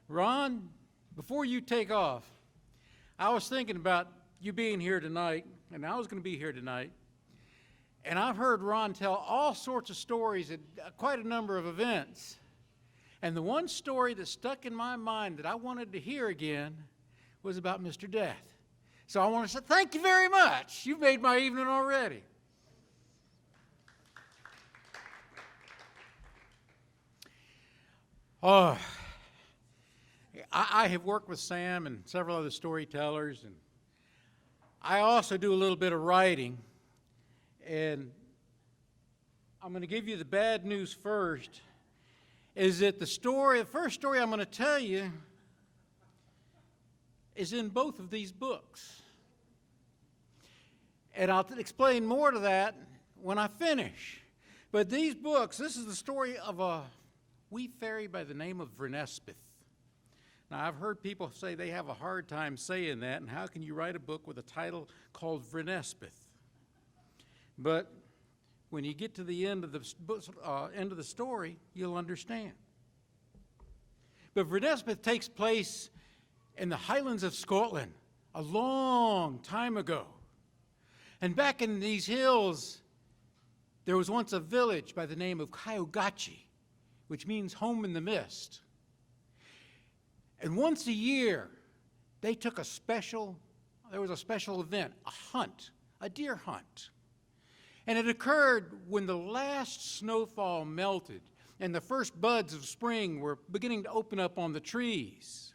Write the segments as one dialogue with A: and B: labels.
A: Ron, before you take off, I was thinking about you being here tonight, and I was going to be here tonight, and I've heard Ron tell all sorts of stories at quite a number of events. And the one story that stuck in my mind that I wanted to hear again was about Mr. Death. So I want to say thank you very much. You've made my evening already. Oh, I have worked with Sam and several other storytellers, and I also do a little bit of writing. And I'm going to give you the bad news first, is that the first story I'm going to tell you is in both of these books. And I'll explain more to that when I finish. But these books, this is the story of a wee fairy by the name of Vernespeth. Now, I've heard people say they have a hard time saying that, and how can you write a book with a title called Vernespeth? But when you get to the end of the story, you'll understand. But Vernespeth takes place in the Highlands of Scotland a long time ago. And back in these hills, there was once a village by the name of Kyogachi, which means home in the mist. And once a year, there was a special event, a hunt, a deer hunt. And it occurred when the last snowfall melted and the first buds of spring were beginning to open up on the trees.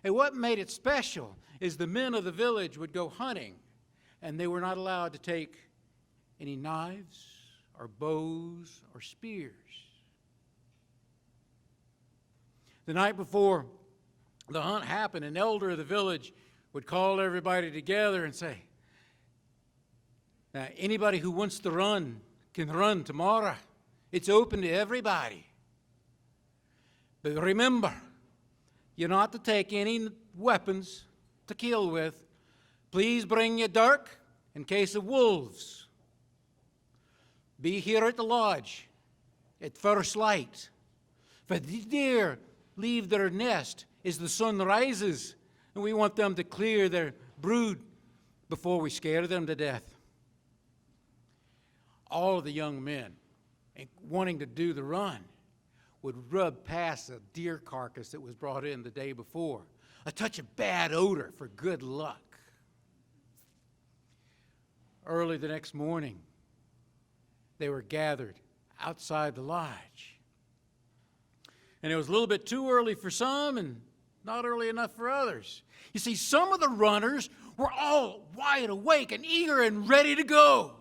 A: And what made it special is the men of the village would go hunting, and they were not allowed to take any knives or bows or spears. The night before the hunt happened, an elder of the village would call everybody together and say, "Now, anybody who wants to run can run tomorrow. It's open to everybody. But remember, you're not to take any weapons to kill with. Please bring your dirk in case of wolves. Be here at the lodge at first light. For the deer leave their nest as the sun rises, and we want them to clear their brood before we scare them to death." All of the young men, wanting to do the run, would rub past a deer carcass that was brought in the day before, a touch of bad odor for good luck. Early the next morning, they were gathered outside the lodge. And it was a little bit too early for some and not early enough for others. You see, some of the runners were all wide awake and eager and ready to go.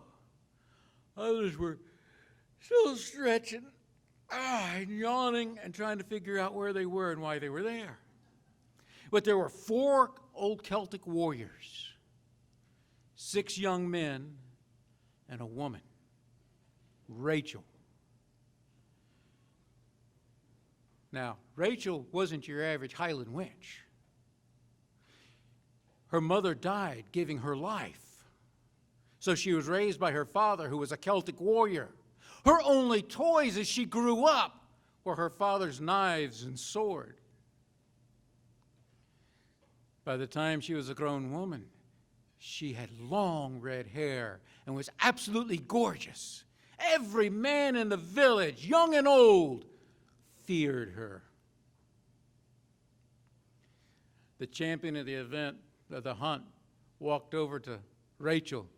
A: Others were still stretching and yawning and trying to figure out where they were and why they were there. But there were 4 old Celtic warriors, 6 young men, and a woman, Rachel. Now, Rachel wasn't your average Highland wench. Her mother died giving her life. So she was raised by her father, who was a Celtic warrior. Her only toys as she grew up were her father's knives and sword. By the time she was a grown woman, she had long red hair and was absolutely gorgeous. Every man in the village, young and old, feared her. The champion of the event, of the hunt, walked over to Rachel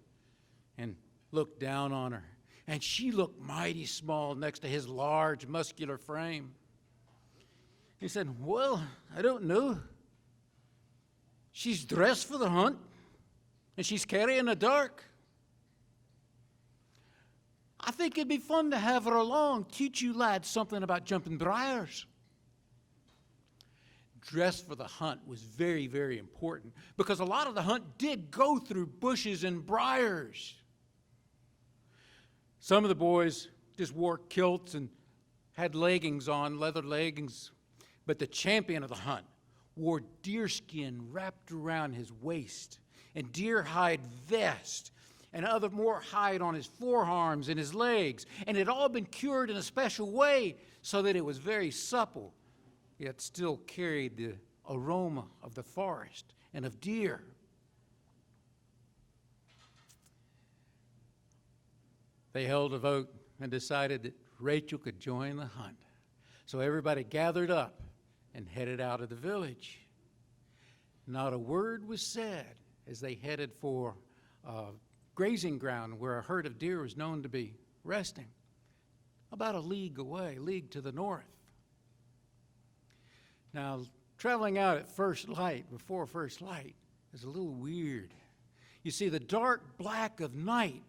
A: and looked down on her. And she looked mighty small next to his large, muscular frame. He said, "Well, I don't know. She's dressed for the hunt, and she's carrying a dirk. I think it'd be fun to have her along, teach you lads something about jumping briars." Dress for the hunt was very, very important because a lot of the hunt did go through bushes and briars. Some of the boys just wore kilts and had leggings on, leather leggings, but the champion of the hunt wore deerskin wrapped around his waist and deer hide vest and other more hide on his forearms and his legs, and it had all been cured in a special way so that it was very supple. yet still carried the aroma of the forest and of deer. They held a vote and decided that Rachel could join the hunt. So everybody gathered up and headed out of the village. Not a word was said as they headed for a grazing ground where a herd of deer was known to be resting, about a league away, league to the north. Now, traveling out at first light, before first light, is a little weird. You see, the dark black of night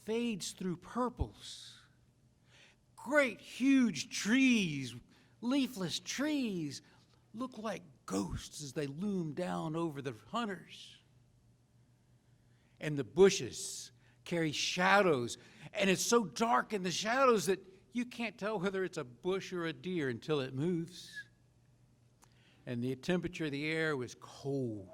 A: fades through purples. Great, huge trees, leafless trees, look like ghosts as they loom down over the hunters. And the bushes carry shadows, and it's so dark in the shadows that you can't tell whether it's a bush or a deer until it moves. And the temperature of the air was cold.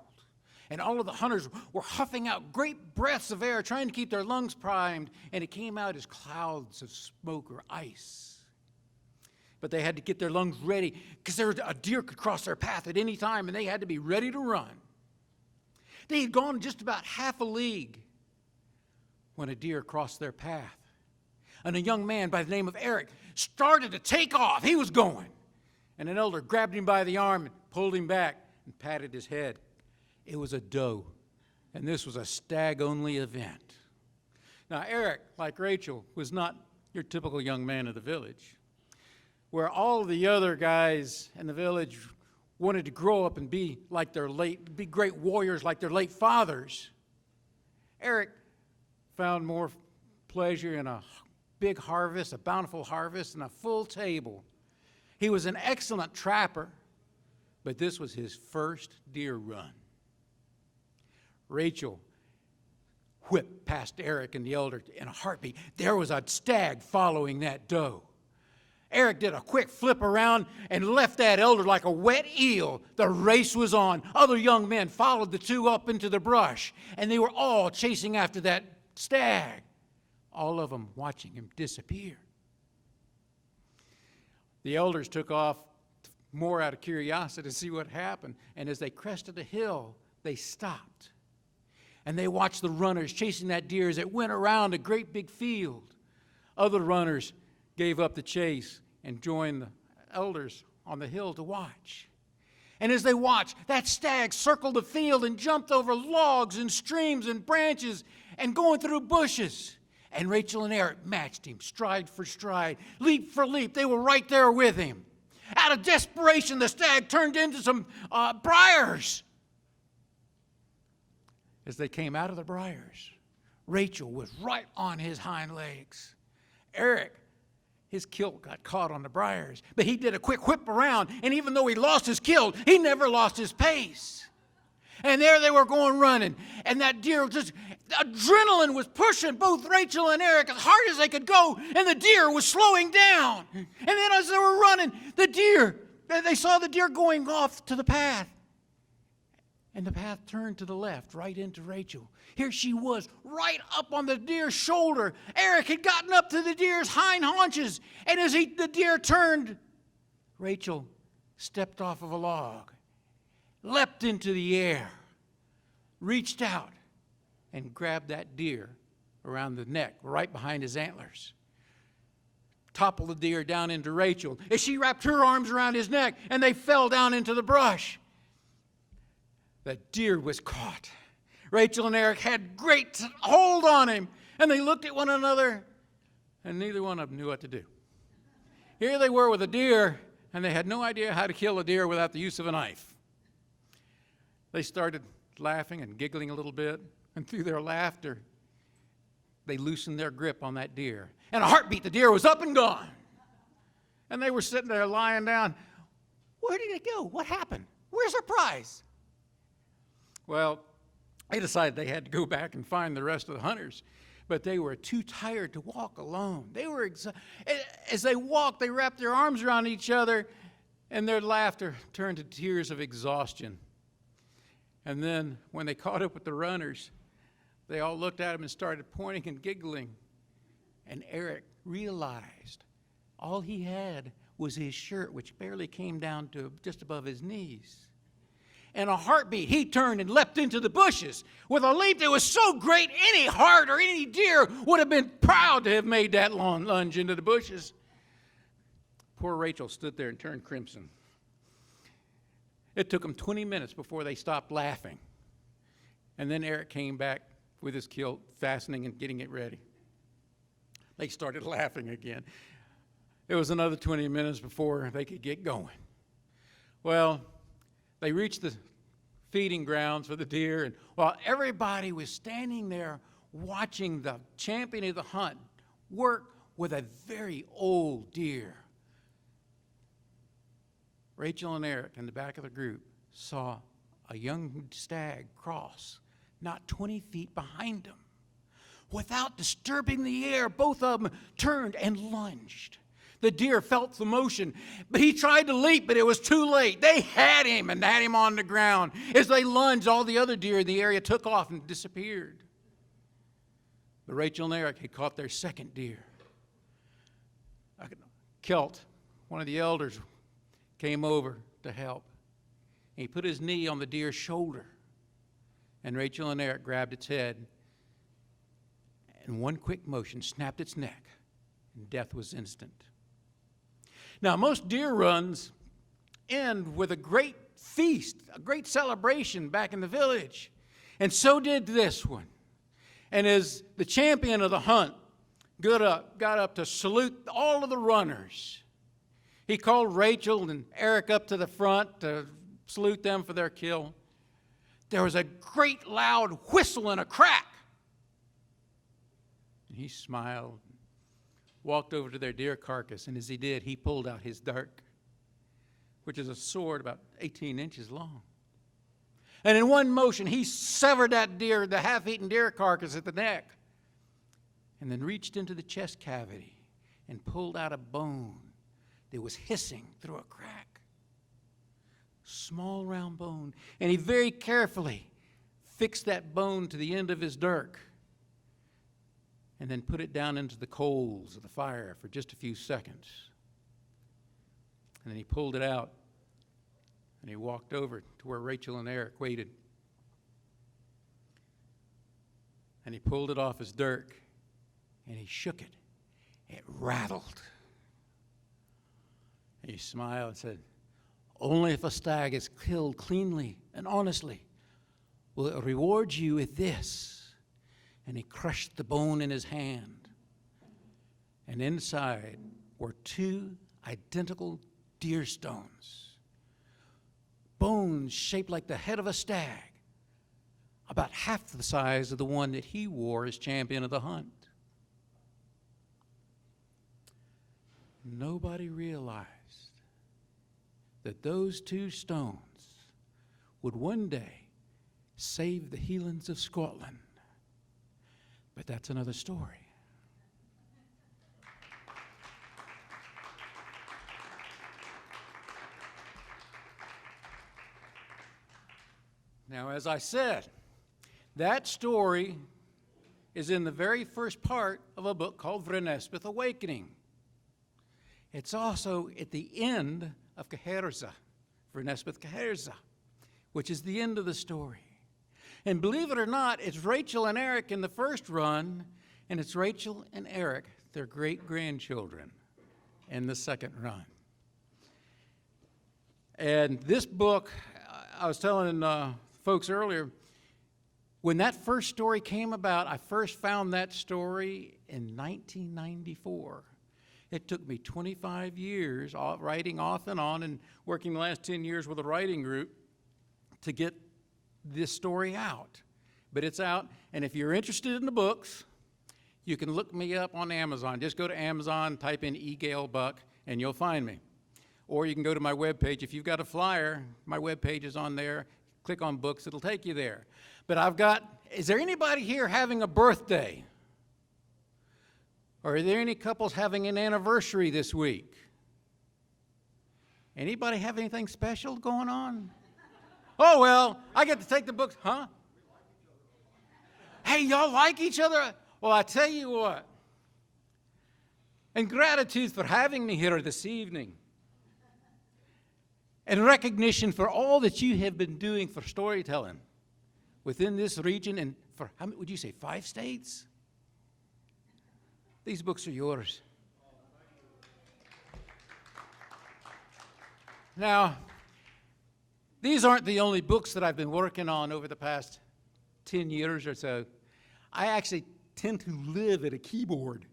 A: And all of the hunters were huffing out great breaths of air, trying to keep their lungs primed, and it came out as clouds of smoke or ice. But they had to get their lungs ready because a deer could cross their path at any time, and they had to be ready to run. They had gone just about half a league when a deer crossed their path. And a young man by the name of Eric started to take off. He was going. And an elder grabbed him by the arm and pulled him back and patted his head. It was a doe, and this was a stag-only event. Now, Eric, like Rachel, was not your typical young man of the village, where all of the other guys in the village wanted to grow up and be great warriors like their late fathers. Eric found more pleasure in a big harvest, a bountiful harvest, and a full table. He was an excellent trapper, but this was his first deer run. Rachel whipped past Eric and the elder in a heartbeat. There was a stag following that doe. Eric did a quick flip around and left that elder like a wet eel. The race was on. Other young men followed the two up into the brush, and they were all chasing after that stag, all of them watching him disappear. The elders took off more out of curiosity to see what happened, and as they crested a hill, they stopped. And they watched the runners chasing that deer as it went around a great big field. Other runners gave up the chase and joined the elders on the hill to watch. And as they watched, that stag circled the field and jumped over logs and streams and branches and going through bushes. And Rachel and Eric matched him stride for stride, leap for leap. They were right there with him. Out of desperation, the stag turned into some briars. As they came out of the briars, Rachel was right on his hind legs. Eric, his kilt got caught on the briars, but he did a quick whip around, and even though he lost his kilt, he never lost his pace. And there they were going running, and that deer adrenaline was pushing both Rachel and Eric as hard as they could go, and the deer was slowing down. And then as they were running, they saw the deer going off to the path. And the path turned to the left, right into Rachel. Here she was, right up on the deer's shoulder. Eric had gotten up to the deer's hind haunches. And as the deer turned, Rachel stepped off of a log, leapt into the air, reached out, and grabbed that deer around the neck, right behind his antlers. Toppled the deer down into Rachel as she wrapped her arms around his neck, and they fell down into the brush. The deer was caught. Rachel and Eric had great hold on him, and they looked at one another, and neither one of them knew what to do. Here they were with a deer, and they had no idea how to kill a deer without the use of a knife. They started laughing and giggling a little bit, and through their laughter, they loosened their grip on that deer. In a heartbeat, the deer was up and gone. And they were sitting there lying down. Where did it go? What happened? Where's our prize? Well, they decided they had to go back and find the rest of the hunters, but they were too tired to walk alone. As they walked, they wrapped their arms around each other, and their laughter turned to tears of exhaustion. And then when they caught up with the runners, they all looked at him and started pointing and giggling. And Eric realized all he had was his shirt, which barely came down to just above his knees. In a heartbeat, he turned and leapt into the bushes with a leap that was so great any hart or any deer would have been proud to have made that long lunge into the bushes. Poor Rachel stood there and turned crimson. It took them 20 minutes before they stopped laughing. And then Eric came back with his kilt, fastening and getting it ready. They started laughing again. It was another 20 minutes before they could get going. Well, they reached the feeding grounds for the deer, and while everybody was standing there watching the champion of the hunt work with a very old deer, Rachel and Eric in the back of the group saw a young stag cross not 20 feet behind them. Without disturbing the air, both of them turned and lunged. The deer felt the motion, but he tried to leap, but it was too late. They had him and had him on the ground. As they lunged, all the other deer in the area took off and disappeared. But Rachel and Eric had caught their second deer. Kelt, one of the elders, came over to help. He put his knee on the deer's shoulder, and Rachel and Eric grabbed its head, and one quick motion snapped its neck, and death was instant. Now, most deer runs end with a great feast, a great celebration back in the village, and so did this one. And as the champion of the hunt got up to salute all of the runners, he called Rachel and Eric up to the front to salute them for their kill. There was a great loud whistle and a crack. And he smiled, walked over to their deer carcass, and as he did, he pulled out his dirk, which is a sword about 18 inches long. And in one motion, he severed that deer, the half-eaten deer carcass at the neck, and then reached into the chest cavity and pulled out a bone that was hissing through a crack. Small round bone. And he very carefully fixed that bone to the end of his dirk and then put it down into the coals of the fire for just a few seconds. And then he pulled it out and he walked over to where Rachel and Eric waited. And he pulled it off his dirk and he shook it. It rattled. He smiled and said, "Only if a stag is killed cleanly and honestly will it reward you with this." And he crushed the bone in his hand. And inside were 2 identical deer stones. Bones shaped like the head of a stag, about half the size of the one that he wore as champion of the hunt. Nobody realized that those 2 stones would one day save the Highlands of Scotland. But that's another story. Now, as I said, that story is in the very first part of a book called Vrenespeth Awakening. It's also at the end of Caherza, Vrenespeth Caherza, which is the end of the story. And believe it or not, it's Rachel and Eric in the first run, and it's Rachel and Eric, their great-grandchildren, in the second run. And this book, I was telling folks earlier, when that first story came about, I first found that story in 1994. It took me 25 years, writing off and on, and working the last 10 years with a writing group to get this story out. But it's out, and if you're interested in the books, you can look me up on Amazon. Just go to Amazon, type in Gale Buck, and you'll find me. Or you can go to my webpage. If you've got a flyer, my webpage is on there. Click on books, it'll take you there. But is there anybody here having a birthday? Or are there any couples having an anniversary this week? Anybody have anything special going on? Oh, well, I get to take the books, huh? Hey, y'all like each other? Well, I tell you what. And gratitude for having me here this evening. and recognition for all that you have been doing for storytelling within this region and for, how many, would you say, 5 states? These books are yours. Now, these aren't the only books that I've been working on over the past 10 years or so. I actually tend to live at a keyboard,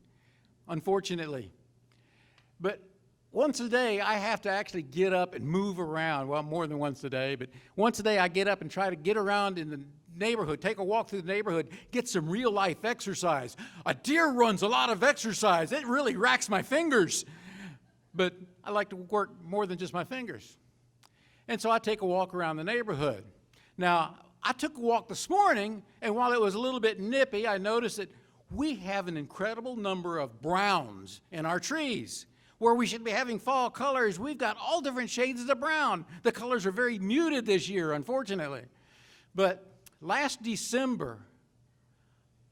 A: unfortunately. But once a day, I have to actually get up and move around. Well, more than once a day, but once a day I get up and try to get around in the neighborhood, take a walk through the neighborhood, get some real-life exercise. A deer runs a lot of exercise. It really racks my fingers. But I like to work more than just my fingers. And so I take a walk around the neighborhood. Now, I took a walk this morning, and while it was a little bit nippy, I noticed that we have an incredible number of browns in our trees. Where we should be having fall colors, we've got all different shades of brown. The colors are very muted this year, unfortunately. But last December,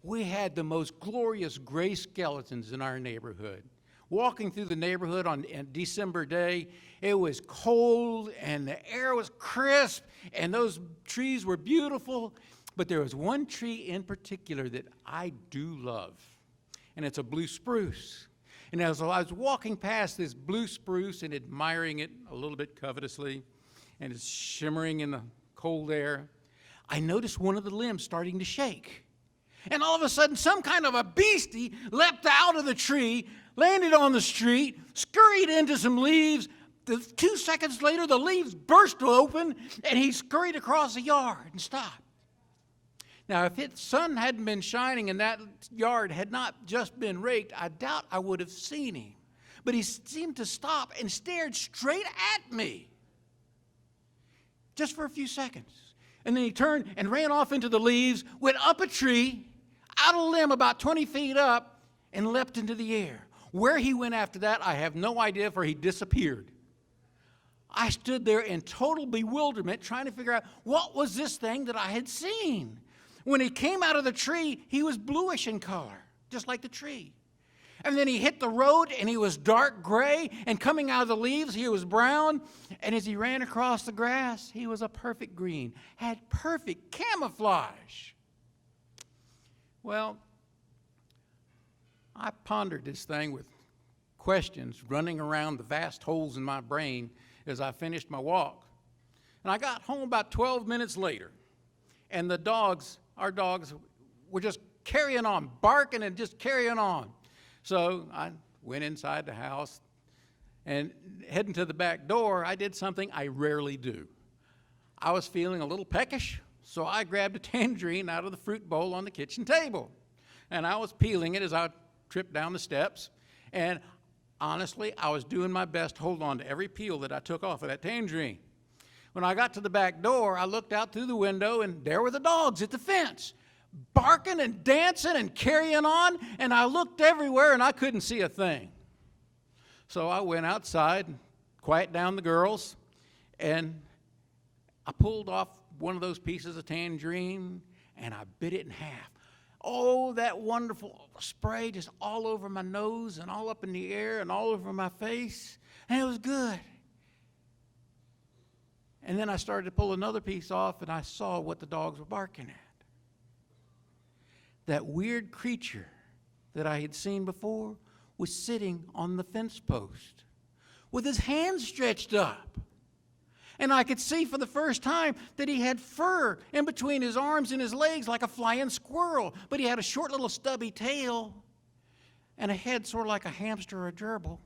A: we had the most glorious gray skeletons in our neighborhood. Walking through the neighborhood on December day, it was cold and the air was crisp and those trees were beautiful. But there was one tree in particular that I do love, and it's a blue spruce. And as I was walking past this blue spruce and admiring it a little bit covetously, and it's shimmering in the cold air, I noticed one of the limbs starting to shake. And all of a sudden, some kind of a beastie leapt out of the tree, landed on the street, scurried into some leaves. 2 seconds later, the leaves burst open, and he scurried across the yard and stopped. Now, if the sun hadn't been shining and that yard had not just been raked, I doubt I would have seen him. But he seemed to stop and stared straight at me, just for a few seconds. And then he turned and ran off into the leaves, went up a tree, out a limb about 20 feet up, and leapt into the air. Where he went after that, I have no idea, for he disappeared. I stood there in total bewilderment, trying to figure out what was this thing that I had seen. When he came out of the tree, he was bluish in color, just like the tree. And then he hit the road, and he was dark gray, and coming out of the leaves, he was brown. And as he ran across the grass, he was a perfect green, had perfect camouflage. Well, I pondered this thing with questions running around the vast holes in my brain as I finished my walk. And I got home about 12 minutes later, and our dogs were just carrying on, barking and just carrying on. So I went inside the house, and heading to the back door, I did something I rarely do. I was feeling a little peckish, so I grabbed a tangerine out of the fruit bowl on the kitchen table. And I was peeling it as I tripped down the steps. And honestly, I was doing my best to hold on to every peel that I took off of that tangerine. When I got to the back door, I looked out through the window, and there were the dogs at the fence, barking and dancing and carrying on, and I looked everywhere, and I couldn't see a thing. So I went outside and quieted down the girls, and I pulled off one of those pieces of tangerine, and I bit it in half. Oh, that wonderful spray just all over my nose and all up in the air and all over my face, and it was good. And then I started to pull another piece off, and I saw what the dogs were barking at. That weird creature that I had seen before was sitting on the fence post with his hands stretched up. And I could see for the first time that he had fur in between his arms and his legs like a flying squirrel, but he had a short little stubby tail and a head sort of like a hamster or a gerbil.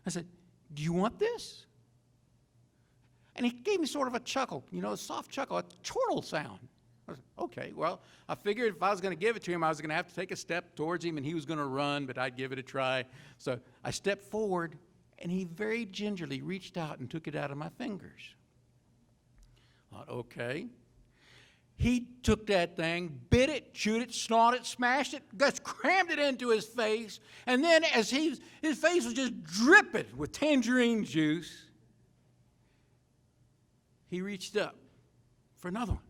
A: I said, "Do you want this?" And he gave me sort of a chuckle, a soft chuckle, a chortle sound. I said, okay, well, I figured if I was going to give it to him, I was going to have to take a step towards him, and he was going to run, but I'd give it a try. So I stepped forward, and he very gingerly reached out and took it out of my fingers. I thought, okay. He took that thing, bit it, chewed it, snarled it, smashed it, just crammed it into his face, and then as his face was just dripping with tangerine juice, he reached up for another one.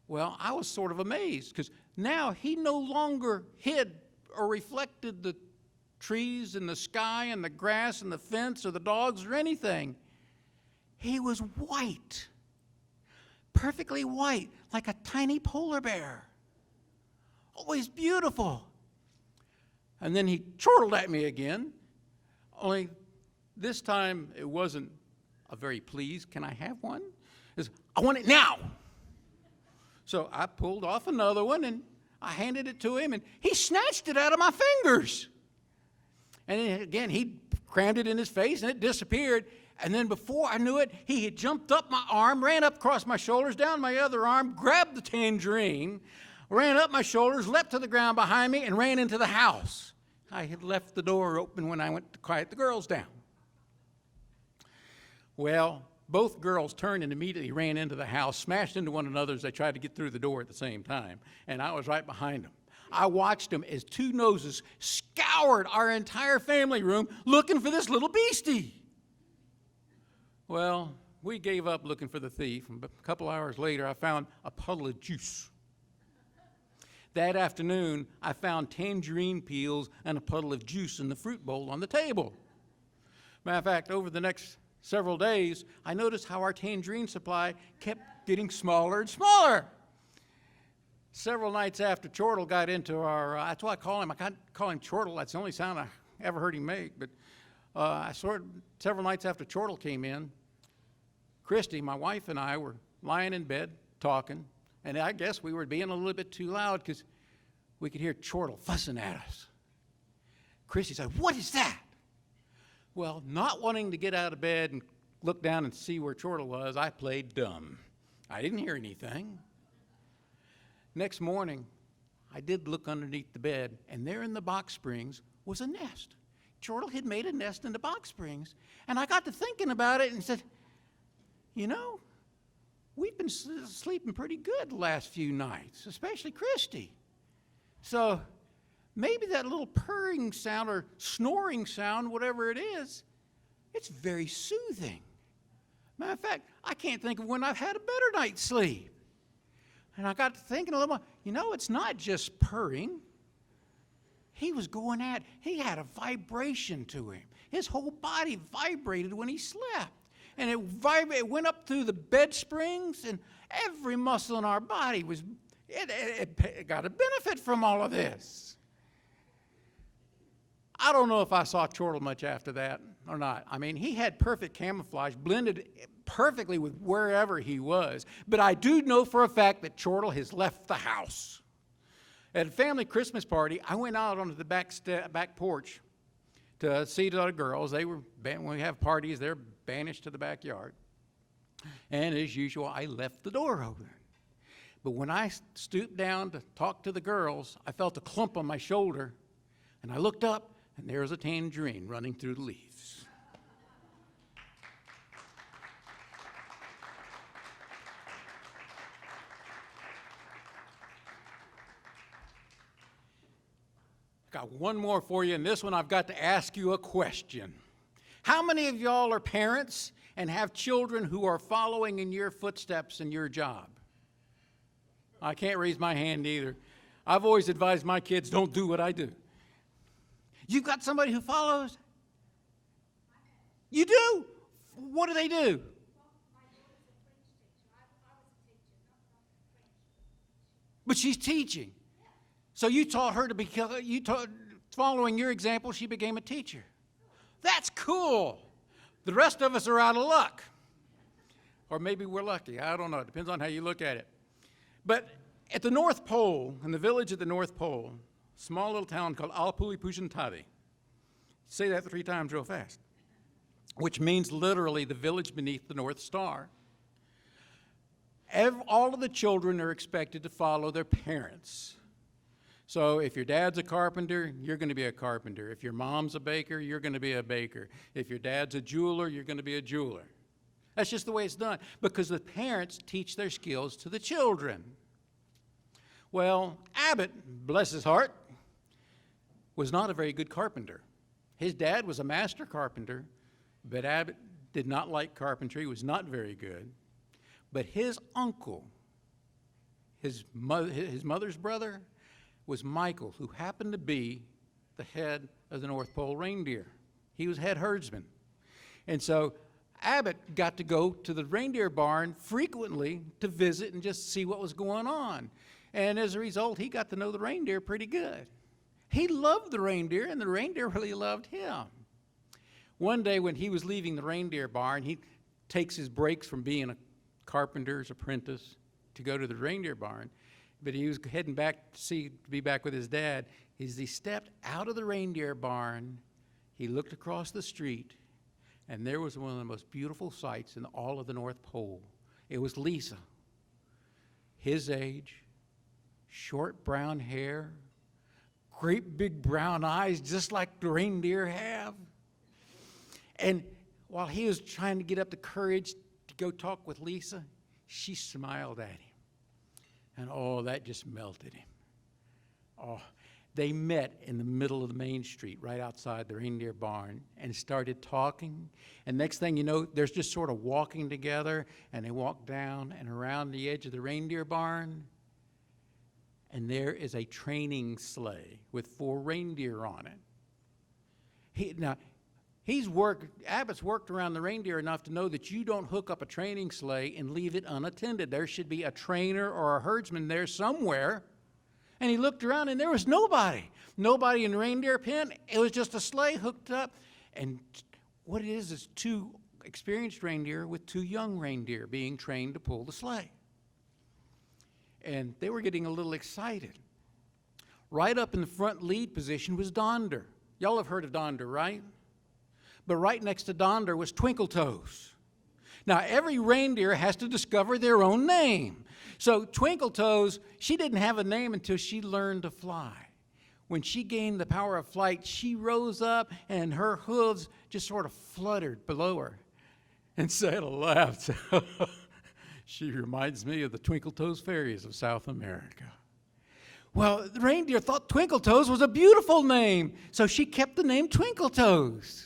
A: Well, I was sort of amazed because now he no longer hid or reflected the trees and the sky and the grass and the fence or the dogs or anything. He was white, perfectly white, like a tiny polar bear. Always beautiful. And then he chortled at me again, only this time it wasn't a very pleased, can I have one? It was, I want it now. So I pulled off another one and I handed it to him and he snatched it out of my fingers. And then again, he crammed it in his face and it disappeared. And then before I knew it, he had jumped up my arm, ran up across my shoulders, down my other arm, grabbed the tangerine, ran up my shoulders, leapt to the ground behind me, and ran into the house. I had left the door open when I went to quiet the girls down. Well, both girls turned and immediately ran into the house, smashed into one another as they tried to get through the door at the same time, and I was right behind them. I watched them as two noses scoured our entire family room looking for this little beastie. Well, we gave up looking for the thief, and a couple hours later, I found a puddle of juice. That afternoon, I found tangerine peels and a puddle of juice in the fruit bowl on the table. Matter of fact, over the next several days, I noticed how our tangerine supply kept getting smaller and smaller. Several nights after Chortle got into our, that's what I call him. I can't call him Chortle. That's the only sound I ever heard him make. But several nights after Chortle came in, Christy, my wife, and I were lying in bed talking. And I guess we were being a little bit too loud because we could hear Chortle fussing at us. Christy said, "What is that?" Well, not wanting to get out of bed and look down and see where Chortle was, I played dumb. I didn't hear anything. Next morning, I did look underneath the bed, and there in the box springs was a nest. Chortle had made a nest in the box springs, and I got to thinking about it and said, you know, we've been sleeping pretty good the last few nights, especially Christy. So maybe that little purring sound or snoring sound, whatever it is, it's very soothing. Matter of fact, I can't think of when I've had a better night's sleep. And I got to thinking a little more, you know, it's not just purring. He had a vibration to him. His whole body vibrated when he slept. And it went up through the bed springs, and every muscle in our body it got a benefit from all of this. I don't know if I saw Chortle much after that or not. I mean, he had perfect camouflage, blended perfectly with wherever he was. But I do know for a fact that Chortle has left the house. At a family Christmas party, I went out onto the back porch to see the other girls. When we have parties, they're banished to the backyard. And as usual, I left the door open. But when I stooped down to talk to the girls, I felt a clump on my shoulder, and I looked up, and there was a tangerine running through the leaves. Got one more for you, and this one I've got to ask you a question. How many of y'all are parents and have children who are following in your footsteps in your job? I can't raise my hand either. I've always advised my kids, don't do what I do. You've got somebody who follows? You do? What do they do? But she's teaching. So you taught her following your example, she became a teacher. That's cool. The rest of us are out of luck. Or maybe we're lucky. I don't know. It depends on how you look at it. But at the North Pole, in the village at the North Pole, a small little town called Alpulipushantadi. Say that 3 times real fast. Which means literally the village beneath the North Star. All of the children are expected to follow their parents. So if your dad's a carpenter, you're going to be a carpenter. If your mom's a baker, you're going to be a baker. If your dad's a jeweler, you're going to be a jeweler. That's just the way it's done, because the parents teach their skills to the children. Well, Abbott, bless his heart, was not a very good carpenter. His dad was a master carpenter, but Abbott did not like carpentry, was not very good. But his uncle, his mother's brother, was Michael, who happened to be the head of the North Pole reindeer. He was head herdsman. And so Abbott got to go to the reindeer barn frequently to visit and just see what was going on. And as a result, he got to know the reindeer pretty good. He loved the reindeer, and the reindeer really loved him. One day when he was leaving the reindeer barn, he takes his breaks from being a carpenter's apprentice to go to the reindeer barn. But he was heading back to be back with his dad. As he stepped out of the reindeer barn, he looked across the street, and there was one of the most beautiful sights in all of the North Pole. It was Lisa, his age, short brown hair, great big brown eyes, just like the reindeer have. And while he was trying to get up the courage to go talk with Lisa, she smiled at him. And oh, that just melted him. Oh, they met in the middle of the main street right outside the reindeer barn and started talking. And next thing you know, they're just sort of walking together, and they walk down and around the edge of the reindeer barn. And there is a training sleigh with 4 reindeer on it. Abbott's worked around the reindeer enough to know that you don't hook up a training sleigh and leave it unattended. There should be a trainer or a herdsman there somewhere. And he looked around, and there was nobody. Nobody in the reindeer pen. It was just a sleigh hooked up. And what it is 2 experienced reindeer with 2 young reindeer being trained to pull the sleigh. And they were getting a little excited. Right up in the front lead position was Donder. Y'all have heard of Donder, right? But right next to Donder was Twinkletoes. Now, every reindeer has to discover their own name. So Twinkletoes, she didn't have a name until she learned to fly. When she gained the power of flight, she rose up, and her hooves just sort of fluttered below her. And Santa laughed. She reminds me of the Twinkletoes fairies of South America. Well, the reindeer thought Twinkletoes was a beautiful name, so she kept the name Twinkletoes.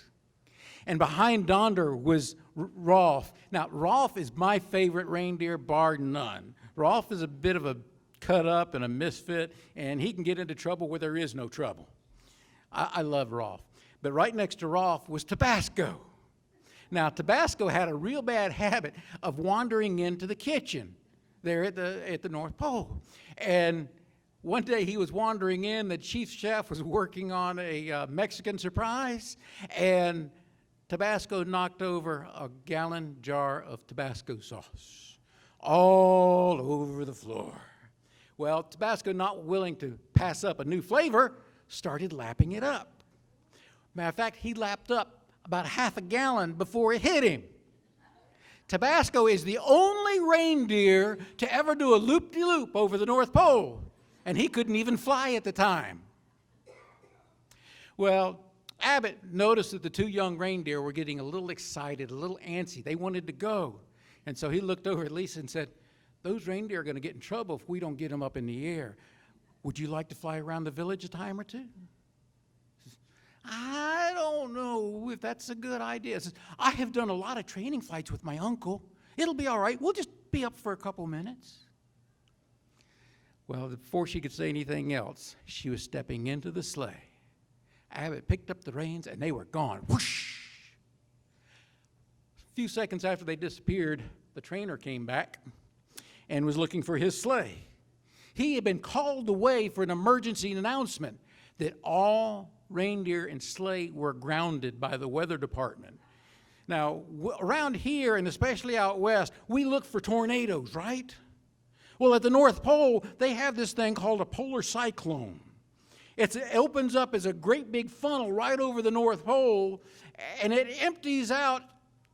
A: And behind Donder was Rolf. Now, Rolf is my favorite reindeer, bar none. Rolf is a bit of a cut up and a misfit, and he can get into trouble where there is no trouble. I love Rolf. But right next to Rolf was Tabasco. Now, Tabasco had a real bad habit of wandering into the kitchen there at the North Pole. And one day he was wandering in, the chief chef was working on a Mexican surprise, and Tabasco knocked over a gallon jar of Tabasco sauce all over the floor. Well, Tabasco, not willing to pass up a new flavor, started lapping it up. Matter of fact, he lapped up about half a gallon before it hit him. Tabasco is the only reindeer to ever do a loop-de-loop over the North Pole, and he couldn't even fly at the time. Well, Abbott noticed that the 2 young reindeer were getting a little excited, a little antsy. They wanted to go. And so he looked over at Lisa and said, "Those reindeer are going to get in trouble if we don't get them up in the air. Would you like to fly around the village a time or 2? I don't know if that's a good idea. Says, I have done a lot of training flights with my uncle. It'll be all right. We'll just be up for a couple minutes. Well, before she could say anything else, she was stepping into the sleigh. Abbott picked up the reins, and they were gone. Whoosh! A few seconds after they disappeared, the trainer came back and was looking for his sleigh. He had been called away for an emergency announcement that all reindeer and sleigh were grounded by the weather department. Now, around here, and especially out west, we look for tornadoes, right? Well, at the North Pole, they have this thing called a polar cyclone. It opens up as a great big funnel right over the North Pole, and it empties out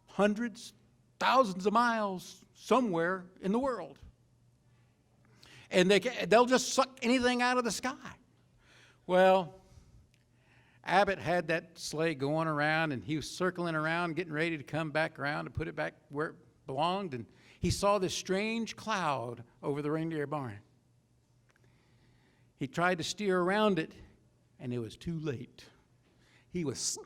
A: hundreds, thousands of miles somewhere in the world. And they'll just suck anything out of the sky. Well, Abbott had that sleigh going around, and he was circling around, getting ready to come back around and put it back where it belonged, and he saw this strange cloud over the reindeer barn. He tried to steer around it, and it was too late. He was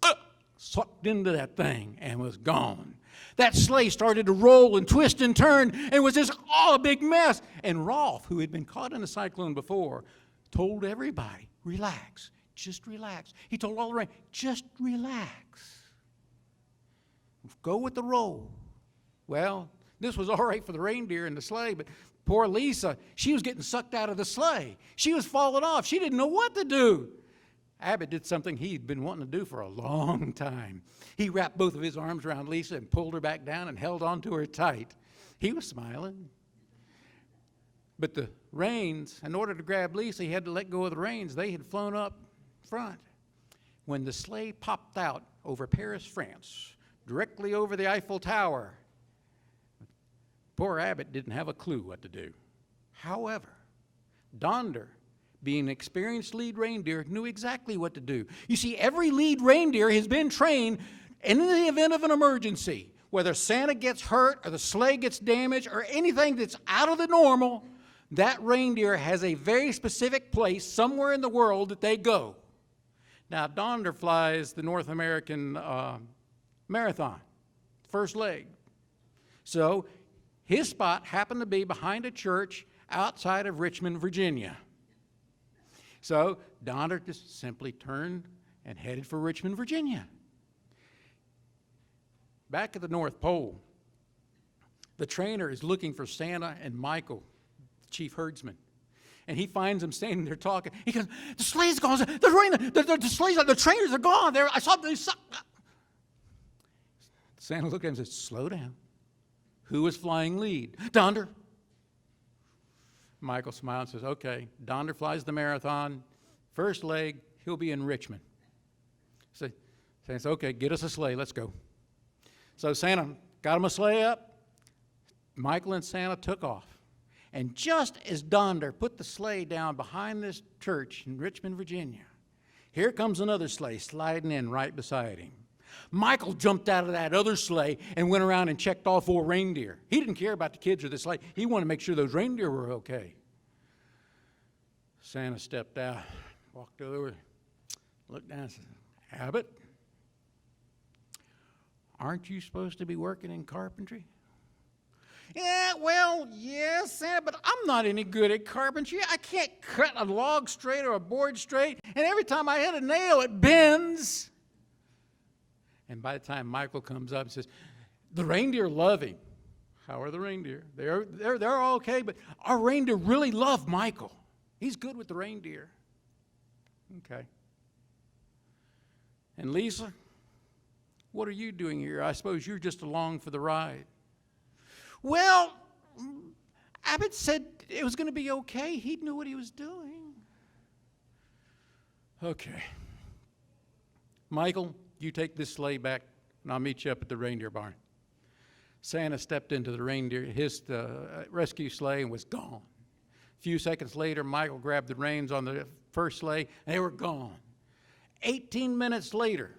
A: sucked into that thing and was gone. That sleigh started to roll and twist and turn, and it was just all a big mess. And Rolf, who had been caught in a cyclone before, told everybody, relax, just relax. He told all the rain, just relax. Go with the roll. Well, this was all right for the reindeer and the sleigh, but poor Lisa, she was getting sucked out of the sleigh. She was falling off. She didn't know what to do. Abbott did something he'd been wanting to do for a long time. He wrapped both of his arms around Lisa and pulled her back down and held on to her tight. He was smiling. But the reins, in order to grab Lisa, he had to let go of the reins. They had flown up front. When the sleigh popped out over Paris, France, directly over the Eiffel Tower, poor Abbott didn't have a clue what to do. However, Donder, being an experienced lead reindeer, knew exactly what to do. You see, every lead reindeer has been trained in the event of an emergency, whether Santa gets hurt or the sleigh gets damaged or anything that's out of the normal, that reindeer has a very specific place somewhere in the world that they go. Now, Donder flies the North American Marathon, first leg. So his spot happened to be behind a church outside of Richmond, Virginia. So Donder just simply turned and headed for Richmond, Virginia. Back at the North Pole, the trainer is looking for Santa and Michael, the chief herdsman. And he finds them standing there talking. He goes, the sleigh's gone. The sleigh's gone. The trainers are gone. I saw them. Santa looked at him and said, slow down. Who was flying lead? Donder. Michael smiled and says, okay, Donder flies the marathon. First leg, he'll be in Richmond. So Santa says, okay, get us a sleigh. Let's go. So Santa got him a sleigh up. Michael and Santa took off. And just as Donder put the sleigh down behind this church in Richmond, Virginia, here comes another sleigh sliding in right beside him. Michael jumped out of that other sleigh and went around and checked all 4 reindeer. He didn't care about the kids or the sleigh. He wanted to make sure those reindeer were okay. Santa stepped out, walked over, looked down and said, Abbott, aren't you supposed to be working in carpentry? Yeah, well, yes, Santa, but I'm not any good at carpentry. I can't cut a log straight or a board straight, and every time I hit a nail, it bends. And by the time Michael comes up and says, the reindeer love him. How are the reindeer? They're all okay, but our reindeer really love Michael. He's good with the reindeer. Okay. And Lisa, what are you doing here? I suppose you're just along for the ride. Well, Abbott said it was going to be okay. He knew what he was doing. Okay. Michael, you take this sleigh back, and I'll meet you up at the reindeer barn. Santa stepped into his rescue sleigh and was gone. A few seconds later, Michael grabbed the reins on the first sleigh, and they were gone. 18 minutes later,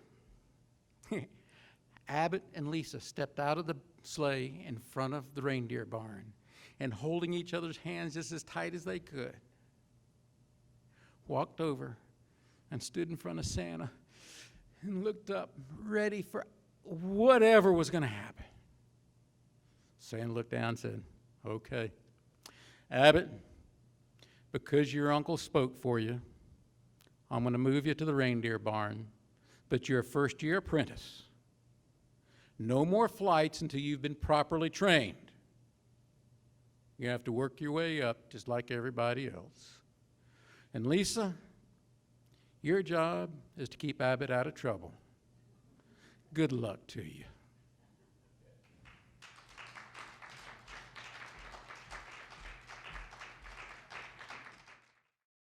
A: Abbott and Lisa stepped out of the sleigh in front of the reindeer barn and holding each other's hands just as tight as they could, walked over and stood in front of Santa and looked up, ready for whatever was going to happen. Santa looked down and said, okay, Abbott, because your uncle spoke for you, I'm going to move you to the reindeer barn, but you're a first-year apprentice. No more flights until you've been properly trained. You have to work your way up just like everybody else. And Lisa, your job is to keep Abbott out of trouble. Good luck to you.